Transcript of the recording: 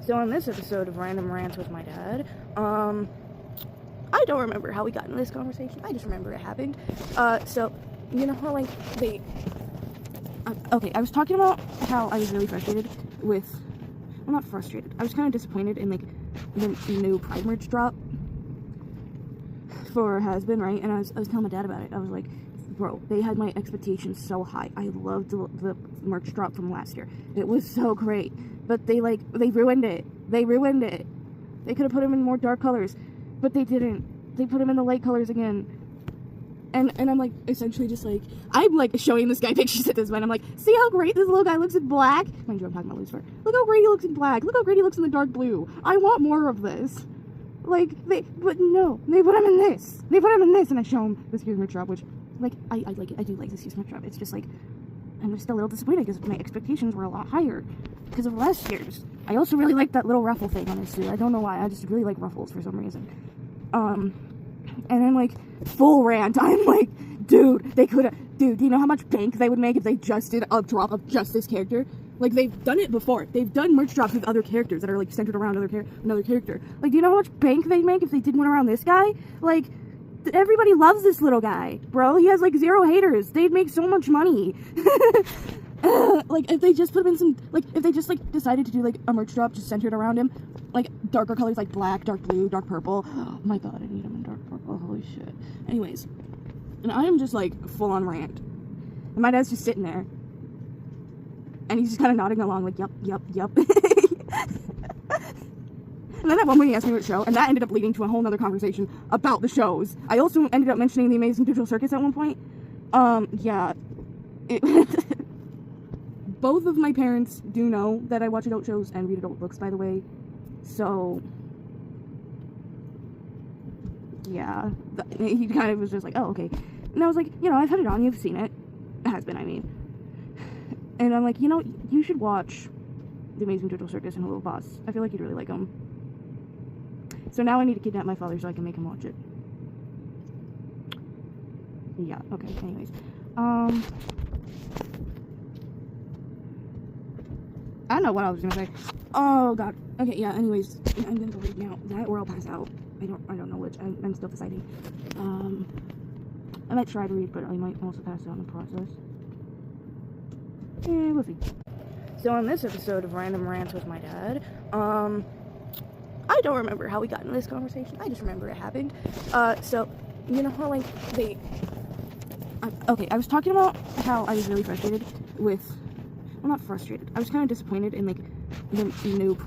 So on this episode of Random Rants with my dad, I don't remember how we got into this conversation. I just remember it happened. So, you know how, like, okay, I was talking about how I was really frustrated with, well, not frustrated, I was kind of disappointed in, like, the new Pride merch drop for Has-Been, right? And I was telling my dad about it. I was like, bro, they had my expectations so high. I loved the merch drop from last year. It was so great. But they ruined it. They ruined it. They could have put them in more dark colors, but they didn't. They put them in the light colors again. And I'm like, essentially just like, I'm like showing this guy pictures at this point. I'm like, see how great this little guy looks in black? Mind you, I'm talking about Lucifer. Look how great he looks in black. Look how great he looks in the dark blue. I want more of this. Like, but no, they put him in this. They put him in this, and I show him this huge merch drop, which, like, I like it. I do like this huge merch drop. It's just like, I'm just a little disappointed because my expectations were a lot higher because of last year's. I also really like that little ruffle thing on his suit. I don't know why. I just really like ruffles for some reason. And then, like, full rant. I'm like, dude, do you know how much bank they would make if they just did a drop of just this character? Like, they've done it before. They've done merch drops with other characters that are, like, centered around another character. Like, do you know how much bank they'd make if they did one around this guy? Like, everybody loves this little guy, bro. He has, like, 0 haters. They'd make so much money. Like, if they just put him in some, like, if they just, like, decided to do, like, a merch drop just centered around him, like, darker colors, like black, dark blue, dark purple. Oh my god, I need him in dark purple. Holy shit. Anyways, and I am just, like, full on rant. And my dad's just sitting there. And he's just kind of nodding along, like, yep. And then at one point he asked me what show, and that ended up leading to a whole nother conversation about the shows. I also ended up mentioning The Amazing Digital Circus at one point. Yeah. Both of my parents do know that I watch adult shows and read adult books, by the way. So, yeah. He kind of was just like, oh, okay. And I was like, you know, I've had it on, you've seen it. It has been, I mean. And I'm like, you know, you should watch The Amazing Digital Circus and Hello Boss. I feel like you'd really like them. So now I need to kidnap my father so I can make him watch it. Yeah, okay, anyways. I don't know what I was gonna say. Oh god. Okay, yeah, anyways. I'm gonna go right now. That or I'll pass out. I don't know which. I'm still deciding. I might try to read, but I might also pass out in the process. Yeah, we'll see. So on this episode of Random Rants with my dad, I don't remember how we got into this conversation. I just remember it happened. So, you know how, like, okay, I was talking about how I was really frustrated with, well, not frustrated. I was kind of disappointed in, like, the new